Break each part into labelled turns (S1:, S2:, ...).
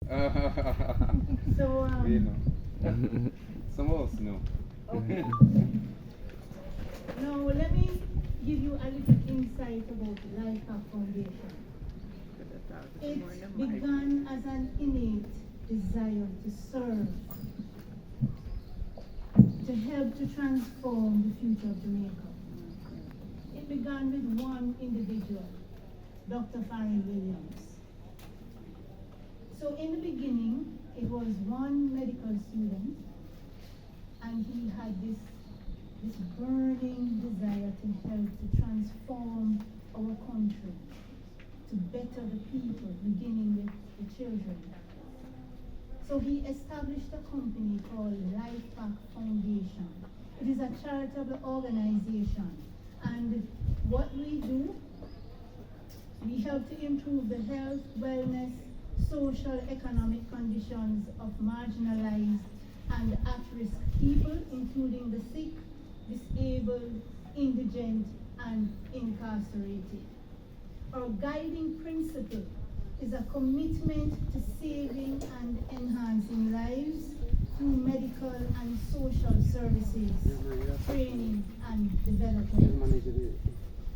S1: So,
S2: You know. Some of us know.
S1: okay. Now, let me give you a little insight about Life Hack Foundation. It began as an innate desire to serve, to help to transform the future of Jamaica. It began with one individual, Dr. Farrell Williams. So in the beginning, it was one medical student, and he had this burning desire to help to transform our country, to better the people, beginning with the children. So he established a company called Life Hack Foundation. It is a charitable organization, and what we do, we help to improve the health, wellness, social, economic conditions of marginalized and at-risk people, including the sick, disabled, indigent, and incarcerated. Our guiding principle is a commitment to saving and enhancing lives through medical and social services, training, and development.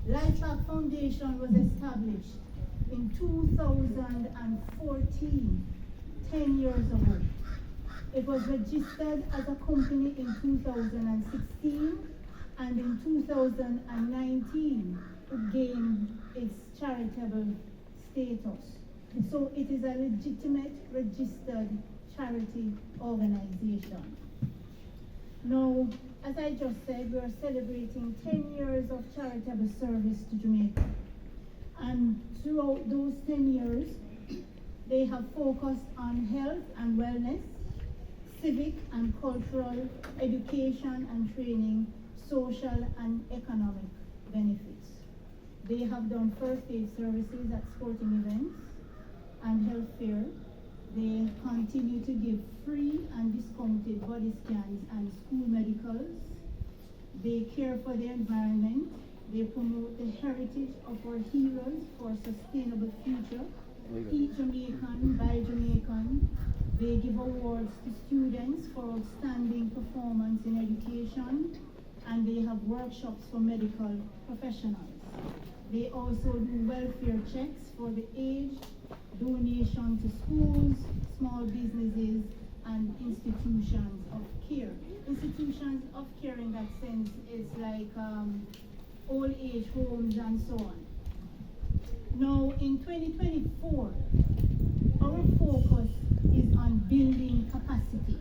S1: Life Hack Foundation was established in 2014, 10 years ago. It was registered as a company in 2016, and in 2019 it gained its charitable status. So it is a legitimate registered charity organization. Now, as I just said, we are celebrating 10 years of charitable service to Jamaica. And throughout those 10 years, they have focused on health and wellness, civic and cultural education and training, social and economic benefits. They have done first aid services at sporting events and health fair. They continue to give free and discounted body scans and school medicals. They care for the environment. They promote the heritage of our heroes for a sustainable future. Eat Jamaican, buy Jamaican. They give awards to students for outstanding performance in education, and they have workshops for medical professionals. They also do welfare checks for the aged, donation to schools, small businesses, and institutions of care. Institutions of care in that sense is like old age homes and so on. Now in 2024, our focus is on building capacity.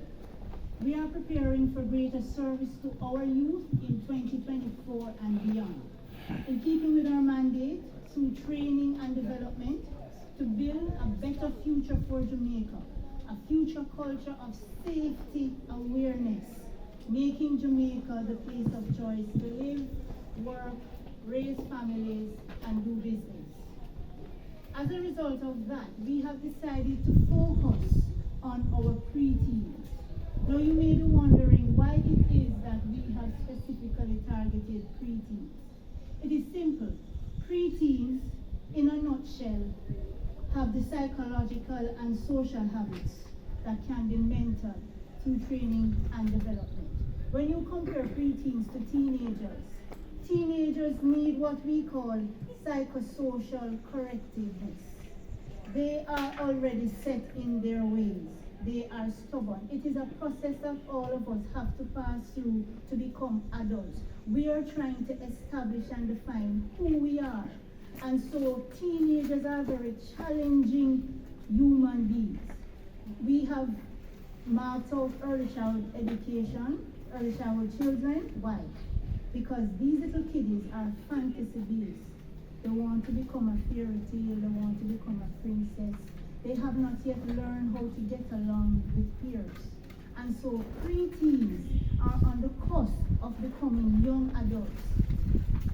S1: We are preparing for greater service to our youth in 2024 and beyond. In keeping with our mandate, through training and development, to build a better future for Jamaica, a future culture of safety awareness, making Jamaica the place of choice to live, work, raise families, and do business. As a result of that, we have decided to focus on our preteens. Now you may be wondering why it is that we have specifically targeted preteens. It is simple. Preteens, in a nutshell, have the psychological and social habits that can be mentored through training and development. When you compare preteens to teenagers, teenagers need what we call psychosocial correctiveness. They are already set in their ways. They are stubborn. It is a process that all of us have to pass through to become adults. We are trying to establish and define who we are. And so teenagers are very challenging human beings. We have marked out early childhood education, early childhood children. Why? Because these little kiddies are fantasy beasts. They want to become a fairy tale, they want to become a princess. They have not yet learned how to get along with peers. And so preteens are on the cusp of becoming young adults.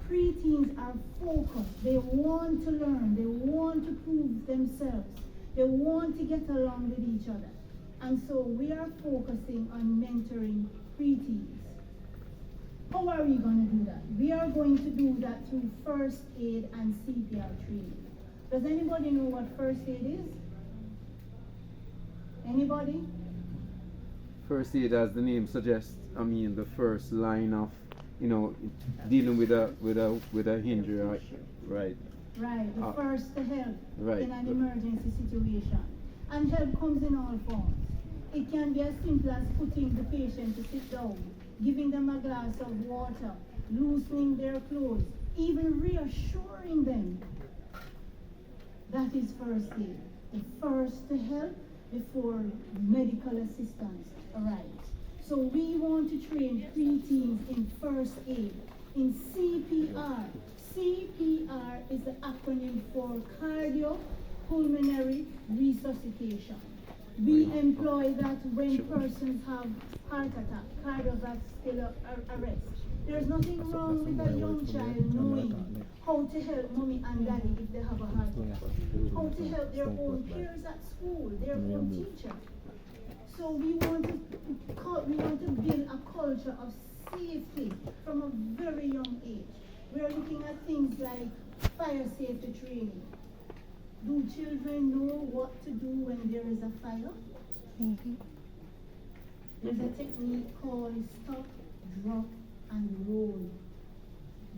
S1: Preteens are focused. They want to learn. They want to prove themselves. They want to get along with each other. And so we are focusing on mentoring preteens. How are we going to do that? We are going to do that through first aid and CPR training. Does anybody know what first aid is? Anybody?
S3: First aid, as the name suggests, I mean the first line of, dealing with a injury, right?
S1: Right, the first to help
S3: right.
S1: in an emergency situation. And help comes in all forms. It can be as simple as putting the patient to sit down, giving them a glass of water, loosening their clothes, even reassuring them. That is first aid. The first to help before medical assistance arrives. So we want to train preteens in first aid, in CPR. CPR is the acronym for cardiopulmonary resuscitation. We employ that when persons have heart attack, cardiovascular arrest. There's nothing wrong with a young child knowing how to help mommy and daddy if they have a heart attack, how to help their own peers at school, their own teacher. So we want to build a culture of safety from a very young age. We are looking at things like fire safety training. Do children know what to do when there is a fire? Mm-hmm. There's a technique called stop, drop, and roll.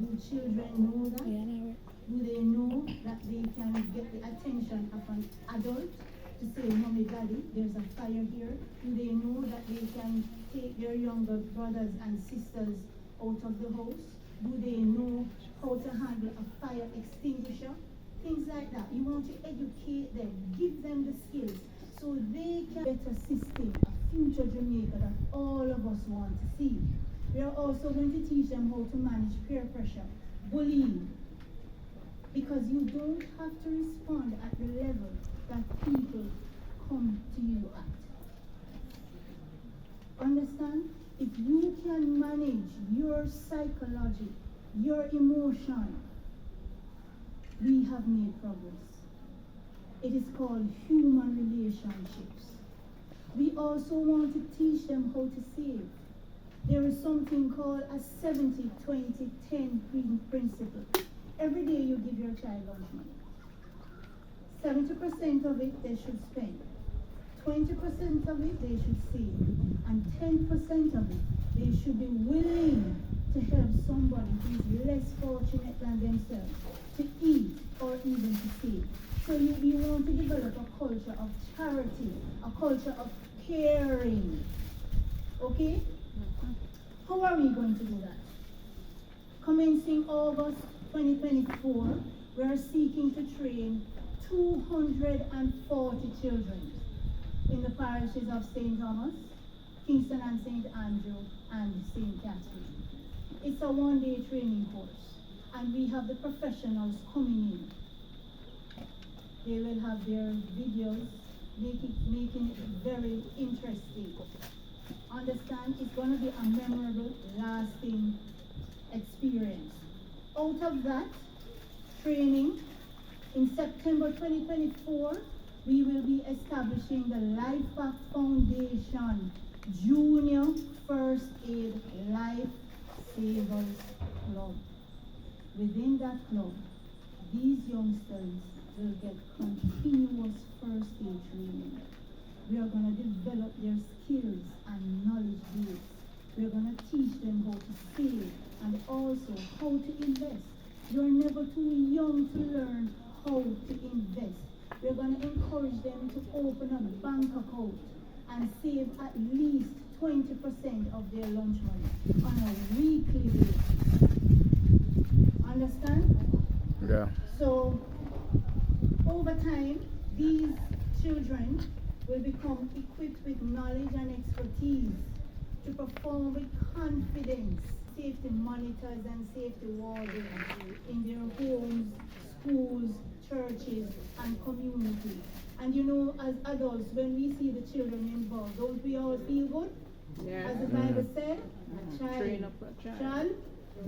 S1: Do children know that? Yeah, do they know that they can get the attention of an adult to say, mommy, daddy, there's a fire here? Do they know that they can take their younger brothers and sisters out of the house? Do they know how to handle a fire extinguisher? Things like that. You want to educate them, give them the skills so they can better system a future Jamaica that all of us want to see. We are also going to teach them how to manage peer pressure, bullying, because you don't have to respond at the level that people come to you at. Understand? If you can manage your psychology, your emotion, we have made progress. It is called human relationships. We also want to teach them how to save. There is something called a 70-20-10 principle. Every day you give your child lunch money. 70% of it they should spend. 20% of it they should save. And 10% of it they should be willing to help somebody who is less fortunate than themselves to eat or even to save. So you want to develop a culture of charity, a culture of caring. Okay? How are we going to do that? Commencing August 2024, we are seeking to train 240 children in the parishes of St. Thomas, Kingston and St. Andrew, and St. Catherine. It's a one-day training course, and we have the professionals coming in. They will have their videos, making it very interesting. Understand, it's going to be a memorable, lasting experience. Out of that training, in September 2024, we will be establishing the Life Pack Foundation Junior First Aid Life Savers Club. Within that club, these youngsters will get continuous first aid training. We are going to develop their skills and knowledge base. We are going to teach them how to save and also how to invest. You are never too young to learn how to invest. We are going to encourage them to open a bank account and save at least 20% of their lunch money on a weekly basis. Understand?
S3: Yeah.
S1: So, over time, these children will become equipped with knowledge and expertise to perform with confidence safety monitors and safety wardens in their homes, schools, churches, and communities. And you know, as adults, when we see the children involved, don't we all feel good? Yeah. As the Bible said, a child shall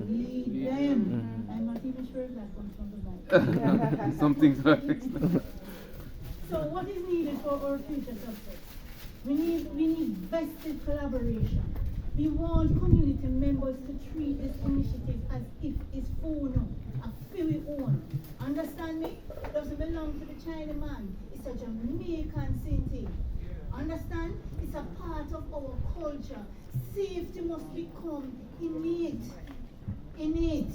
S1: lead them. I'm not even sure if that comes from the Bible.
S3: Something to that extent.
S1: So what is needed for our future success? We need vested collaboration. We want community members to treat this initiative as if it's own, a fully own. Understand me? It doesn't belong to the China man. It's a Jamaican thing. Understand? understand? It's a part of our culture. Safety must become innate. Innate.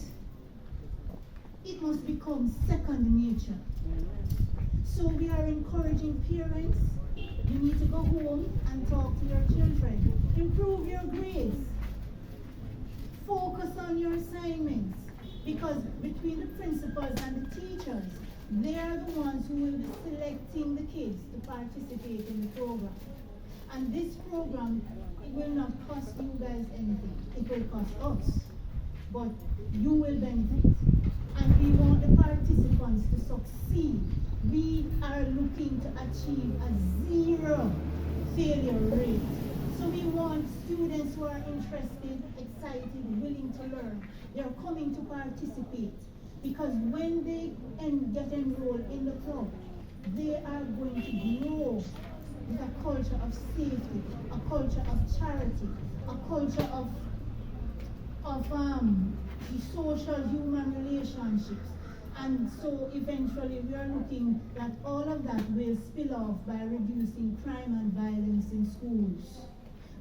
S1: It must become second nature. So we are encouraging parents. You need to go home and talk to your children. Improve your grades. Focus on your assignments. Because between the principals and the teachers, they are the ones who will be selecting the kids to participate in the program. And this program, it will not cost you guys anything. It will cost us. But you will benefit. And we want the participants to succeed. We are looking to achieve a 0 failure rate. So we want students who are interested, excited, willing to learn. They are coming to participate. Because when they get enrolled in the club, they are going to grow with a culture of safety, a culture of charity, a culture of the social human relationships. And so eventually we are looking that all of that will spill off by reducing crime and violence in schools.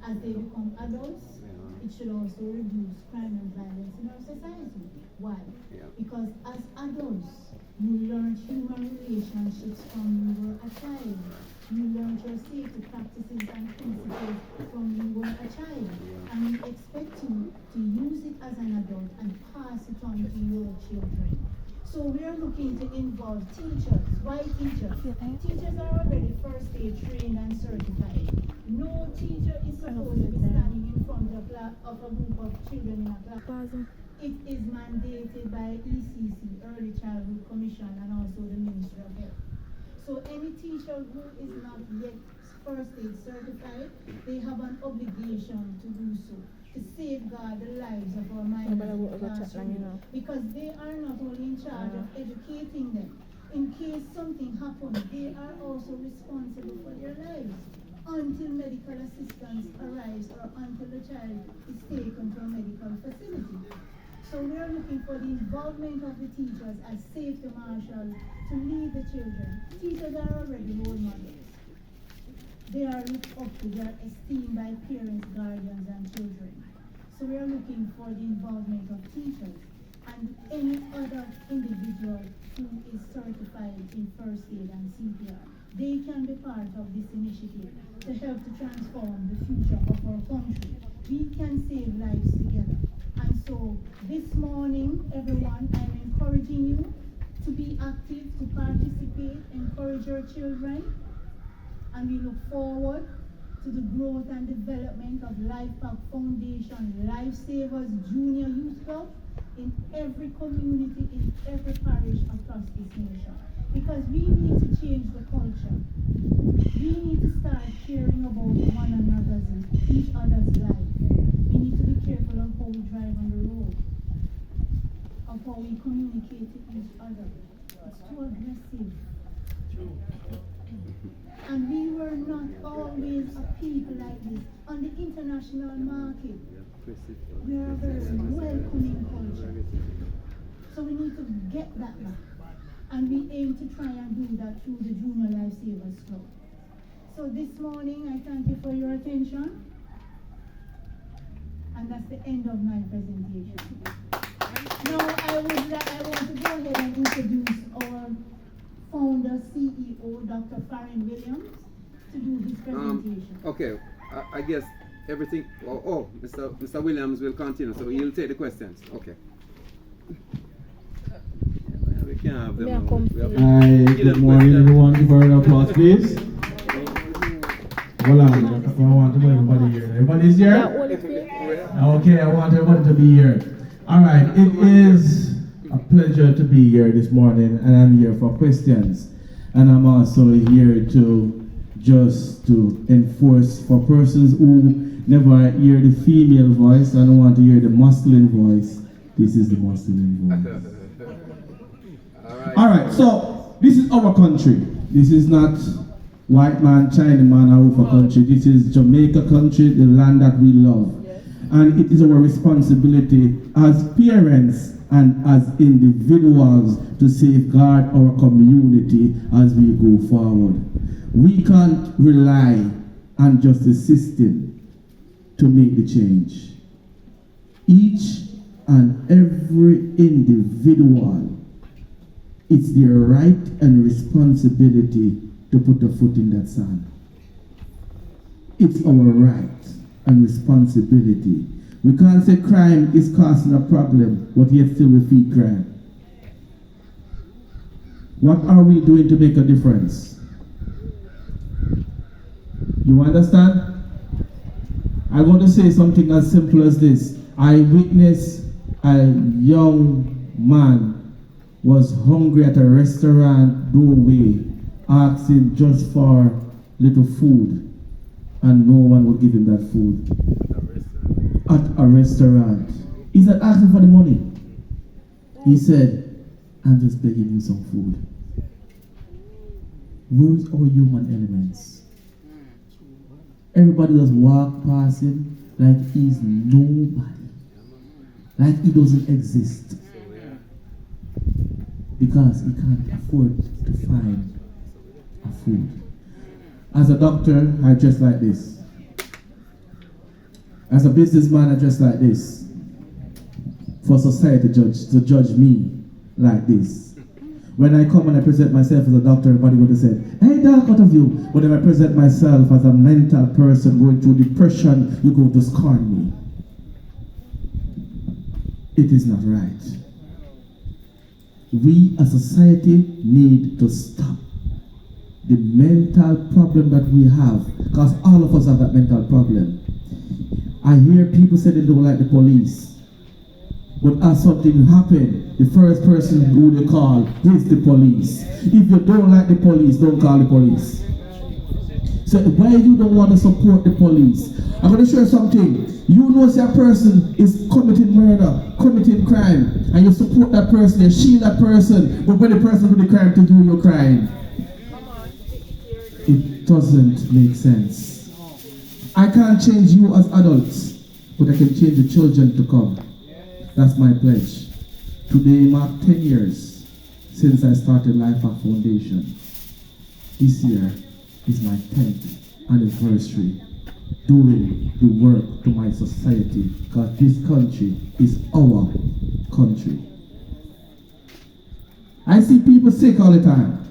S1: As they become adults, it should also reduce crime and violence in our society. Why? Because as adults, you learn human relationships from you were a child. You learn your safety practices and principles from you were a child. And we expect you to use it as an adult and pass it on to your children. So we are looking to involve teachers. Why teachers? Teachers are already first aid trained and certified. No teacher is supposed to be standing in front of a group of children in a class. It is mandated by ECC, Early Childhood Commission, and also the Ministry of Health. So any teacher who is not yet first aid certified, they have an obligation to do so, to safeguard the lives of our minors in the classroom, because they are not only in charge of educating them. In case something happens, they are also responsible for their lives until medical assistance arrives or until the child is taken to a medical facility. So we are looking for the involvement of the teachers as safety marshals to lead the children. Teachers are already role models. They are looked up to, they are esteemed by parents, guardians, and children. So we are looking for the involvement of teachers and any other individual who is certified in first aid and CPR. They can be part of this initiative to help to transform the future of our country. We can save lives together. And so this morning, everyone, I'm encouraging you to be active, to participate, encourage your children, and we look forward to the growth and development of Life Pack Foundation Lifesavers Junior Youth Club in every community, in every parish across this nation. Because we need to change the culture. We need to start caring about one another's and each other's life. We need to be careful of how we drive on the road, of how we communicate to each other. It's too aggressive. And we were not always a people like this. On the international market, we are a very welcoming culture. So we need to get that back. And we aim to try and do that through the Junior Lifesavers Club. So this morning, I thank you for your attention. And that's the end of my presentation. Now I want to go ahead and introduce our founder, CEO, Dr. Farron Williams, to do his presentation.
S3: Okay, I guess everything. Mr. Williams will continue, so he'll take the questions. Okay. We can't have them.
S4: Hi, good morning, everyone. Give her an applause, please. Hold on, I want to put everybody here. Everybody's here? Okay, I want everybody to be here. All right, it is a pleasure to be here this morning, and I'm here for questions. And I'm also here to enforce for persons who never hear the female voice and want to hear the masculine voice. This is the masculine voice. All right, so this is our country. This is not white man, China man, or Ufa country. This is Jamaica country, the land that we love. And it is our responsibility as parents and as individuals to safeguard our community as we go forward. We can't rely and just assisting to make the change. Each and every individual, it's their right and responsibility to put a foot in that sand. It's our right and responsibility. We can't say crime is causing a problem, but yet still we feed crime. What are we doing to make a difference? You understand? I'm going to say something as simple as this. I witnessed a young man was hungry at a restaurant doorway, asking just for little food, and no one would give him that food. At a restaurant. He said, asking for the money. He said, I'm just begging you some food. Where's our human elements? Everybody just walk past him like he's nobody. Like he doesn't exist. Because he can't afford to find a food. As a doctor, I dress like this. As a businessman, I dress like this. For society to judge me like this. When I come and I present myself as a doctor, everybody would have said, hey doc, what of you? But if I present myself as a mental person going through depression, you're going to scorn me. It is not right. We as a society need to stop the mental problem that we have, because all of us have that mental problem. I hear people say they don't like the police. But as something happened, the first person who they call is the police. If you don't like the police, don't call the police. So why you don't want to support the police? I'm going to show you something. You know that person is committing murder, committing crime, and you support that person, you shield that person, but when the person do the crime to you, you're crying. It doesn't make sense. I can't change you as adults, but I can change the children to come. That's my pledge. Today marked 10 years since I started Life Back Foundation. This year is my 10th anniversary doing the work to my society, because this country is our country. I see people sick all the time.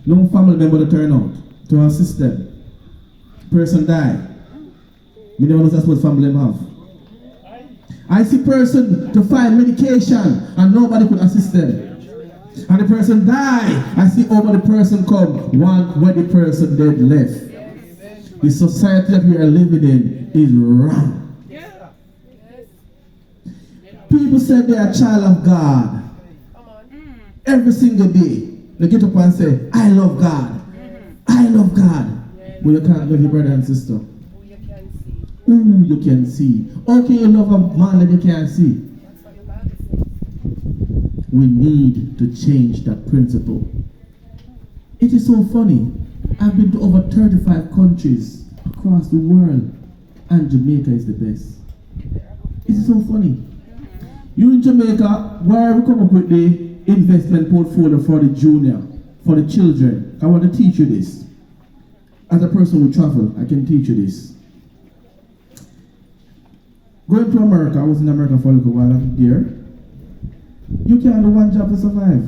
S4: No family member to turn out to assist them. Person die. Me never know that's what family have. I see person to find medication and nobody could assist them. And the person die. I see over the person come one when the person dead left. The society that we are living in is wrong. People say they are a child of God. Every single day they get up and say, I love God. I love God. But you can't love your brother and sister. Who you can see. How can you love a man that you can't see? We need to change that principle. It is so funny. I've been to over 35 countries across the world, and Jamaica is the best. It is so funny. You in Jamaica, where we come up with the investment portfolio for the junior, for the children. I want to teach you this. As a person who travel, I can teach you this. Going to America, I was in America for a little while there. You can't do one job to survive.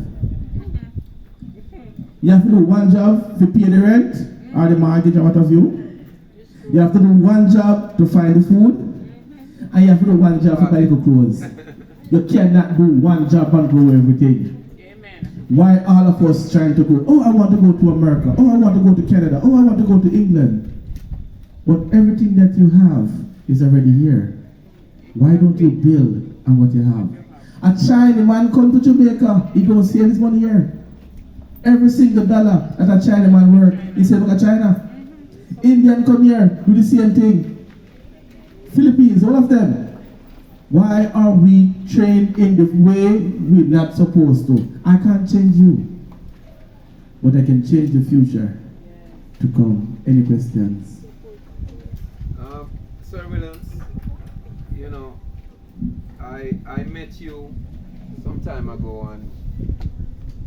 S4: You have to do one job to pay the rent or the mortgage or what have you. You have to do one job to find the food. And you have to do one job to buy the clothes. You cannot do one job and grow everything. Why all of us trying to go, oh, I want to go to America. Oh, I want to go to Canada. Oh, I want to go to England. But everything that you have is already here. Why don't you build on what you have? A China man come to Jamaica, he don't save his money here. Every single dollar that a China man work, he said, look at China. Indian come here, do the same thing. Philippines, all of them. Why are we trained in the way we're not supposed to? I can't change you, but I can change the future to come. Any questions?
S3: Sir Williams, you know, I met you some time ago, and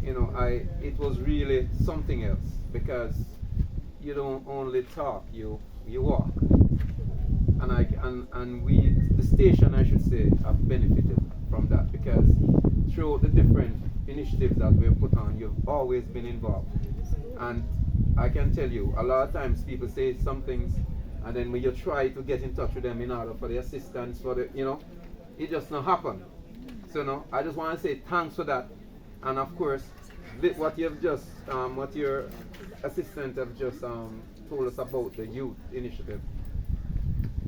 S3: you know, it was really something else, because you don't only talk, you walk. And we, the station, I should say, have benefited from that, because through the different initiatives that we've put on, you've always been involved. And I can tell you, a lot of times people say some things, and then when you try to get in touch with them in order for the assistance, for the, it just not happen. So no, I just want to say thanks for that. And of course, what you've just, what your assistant have just told us about the youth initiative.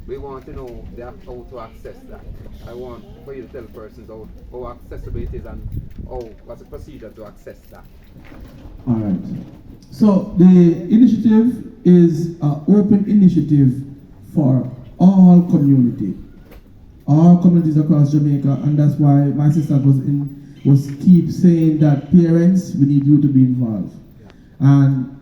S3: We want to know how to access that. I want for you to tell persons how accessible it is, and what's the procedure to access that.
S4: All right. So the initiative is an open initiative for all communities across Jamaica, and that's why my sister was keep saying that parents, we need you to be involved. And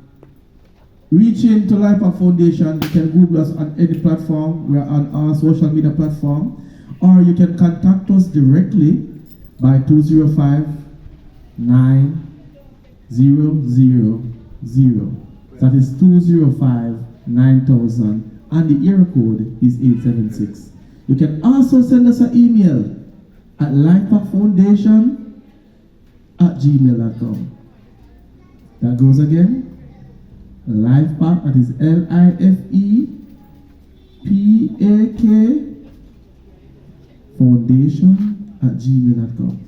S4: reaching to Life Up Foundation, you can Google us on any platform. We're on our social media platform, or you can contact us directly by 205-9000. That is 205-9000, and the area code is 876. You can also send us an email at lifepackfoundation@gmail.com. That goes again. Lifepack, that is LIFEPAK foundation@gmail.com.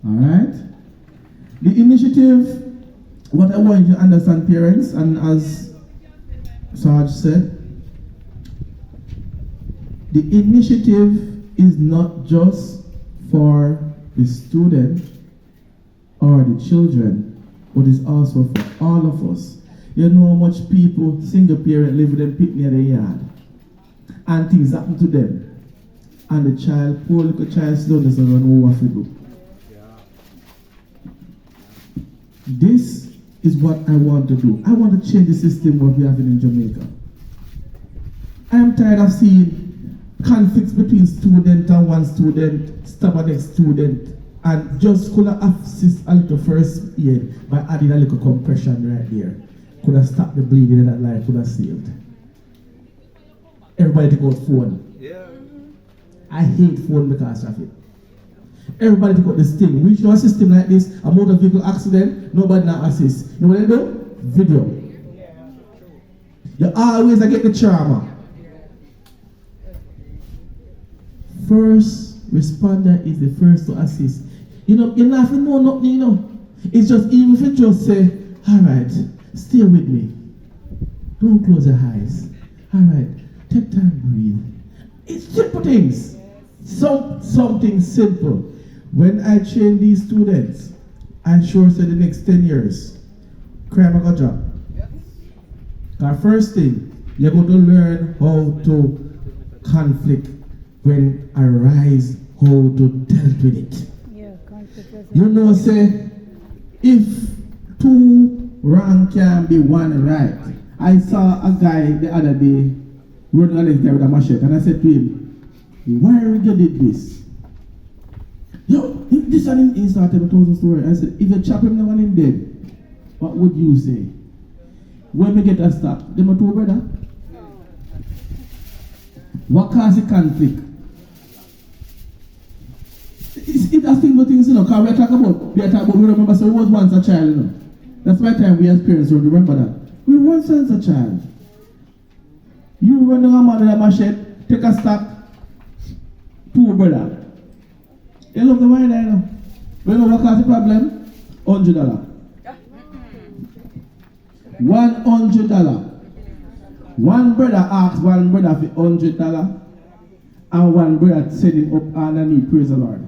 S4: Alright? The initiative, what I want you to understand, parents, and as Sarge said, the initiative is not just for the student or the children, but it's also for all of us. You know how much people, single parent, live with them picnic in their yard, and things happen to them, and the child, poor little child, still doesn't know what to do. This is what I want to do. I want to change the system what we have in Jamaica. I am tired of seeing conflicts between student and one student, stab a next student, and just could have assist a little first aid by adding a little compression right there. Could have stopped the bleeding and that life could have saved. Everybody take out phone.
S3: Yeah.
S4: I hate phone because of it. Everybody take out this thing. We should have a system like this, a motor vehicle accident, nobody now assist. You know what they do? Video. You always get the trauma. First responder is the first to assist. You're not to know nothing, It's just, even if you just say, alright, stay with me. Don't close your eyes. Alright, take time, breathe. It's simple things. Something simple. When I train these students, I sure say the next 10 years, crime a job. Because first thing, you're going to learn how to conflict when arise, how to deal with it. You know, say, if two wrong can be one right. I saw a guy the other day running on there with a machete, and I said to him, why you did this? Yo, if this one in started a thousand story. I said, if you chop him the one in dead, what would you say? When we get a stop, them are two brother. What causes the conflict? It's a single thing, because we talk about, we remember, so we was once a child, That's my time we as parents would remember that. We were once a child. You run down a man with a machete, take a stop, two brother. You love the wine, You know what caused the problem? $100. $100. One brother asked one brother for $100, and one brother sent him up underneath, praise the Lord.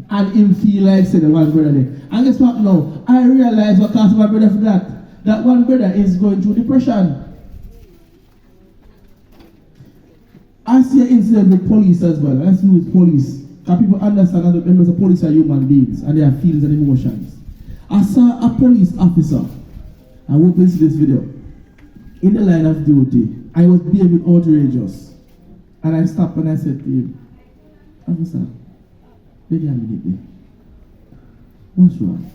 S4: And him feel like said the one brother there. And guess what now? I realize what caused my brother for that. That one brother is going through depression. I see an incident with police as well. Let's use police. Because people understand that members of police are human beings and they have feelings and emotions. I saw a police officer. I hope you see this video. In the line of duty, I was behaving outrageous. And I stopped and I said to him, officer, wait a minute there. What's wrong?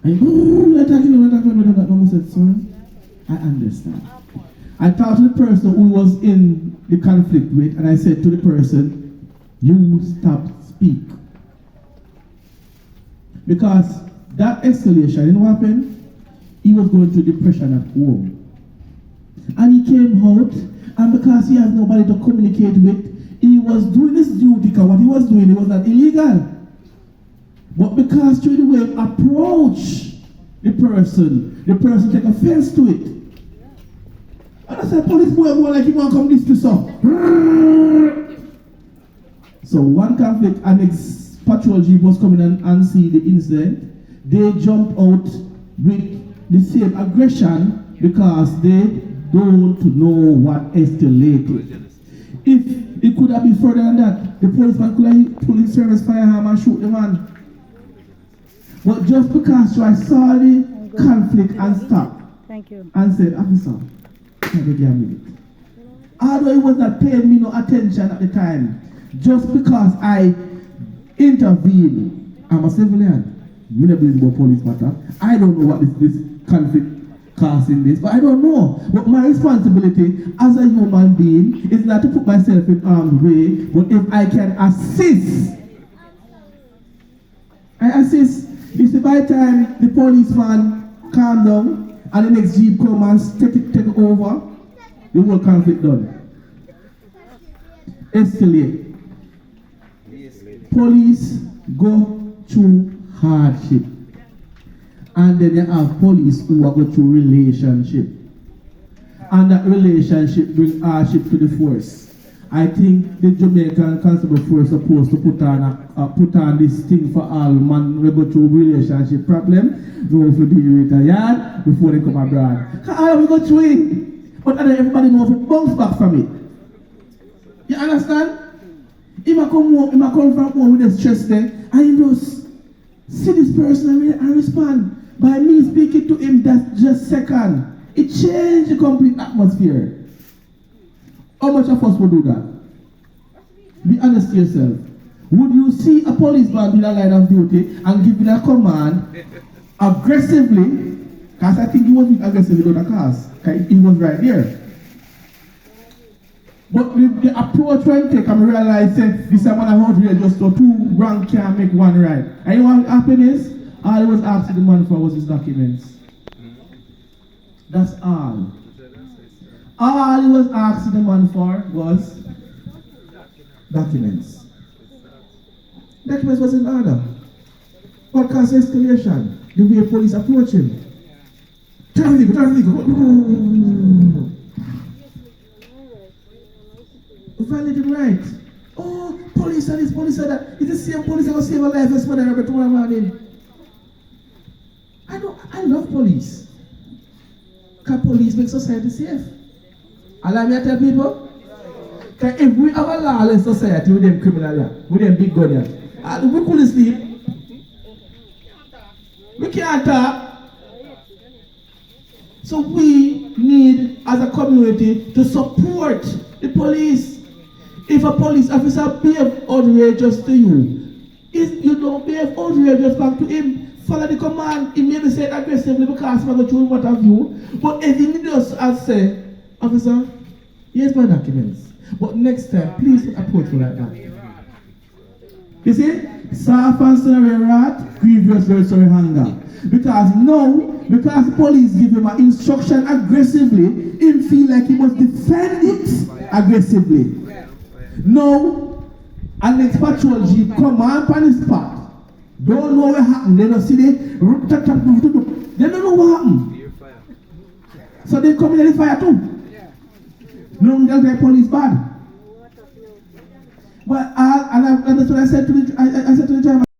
S4: And we're attacking. I said, son, I understand. I talked to the person who was in the conflict with, and I said to the person, you stop speak. Because that escalation, you know what happened? He was going through depression at home. And he came out, and because he has nobody to communicate with, he was doing his duty, because what he was doing, it was not illegal. But because through the way he approach the person take offense to it. And I said, police boy go like he want to come this to so. So one conflict, and next patrol jeep was coming and see the incident. They jump out with the same aggression because they don't know what escalated. If it could have been further than that, the policeman could have pulled his service firearm and shoot the man. But just because I saw the conflict and stopped and said, officer, can you give me it? Although he was not paying me no attention at the time, just because I intervened, I'm a civilian. Me not believe about police matter. I don't know what this conflict causing this, but I don't know. But my responsibility as a human being is not to put myself in harm's way, but if I can assist, I assist. You see, by the time the policeman calm down and the next jeep come and take over, the whole conflict done. Escalate. Police go through hardship. And then you have police who are going through relationship. And that relationship brings hardship to the force. I think the Jamaican Constable Force is supposed to put on this thing for all man we go through relationship problem. No, if they retired before they come abroad. How we go through it? But everybody knows to bounce back from it. You understand? If I come from home with the stress there, I just see this person and respond. By me speaking to him, that's just second. It changed the complete atmosphere. How much of us would do that? Be honest to yourself. Would you see a policeman in a line of duty and giving a command aggressively? Because I think he wasn't aggressively with the cars. He was right there. But the approach when take, I realize that this is one out here just so two wrong can't make one right. And you know what happened is? All he was asking the man for was his documents. That's all. All he was asking the man for was documents. Documents was in order. What caused escalation? The way police approach him. Turn Violated right. Oh, police and this, police and that. It's the same police that will save a life as mother every tomorrow morning. I love police. Because police make society safe. Allow me to tell people, if we have a lawless society with them criminal, with them big gun, we couldn't sleep. We can't talk. So we need, as a community, to support the police. If a police officer behave outrageous to you, if you don't behave outrageous back to him, follow the command. He may be said aggressively because I'm going to what have you. But if he needs us as say, officer, here's my documents. But next time, please approach me like that. You see? Soft and sorry wrath, grievous very sorry hunger. Because the police give him an instruction aggressively, him feel like he must defend it aggressively. No, and next patrol jeep come on the spot. Don't know what happened. They don't see they don't know what happened. So they come in the fire too. No, the police bad. But and that's what I said to the driver.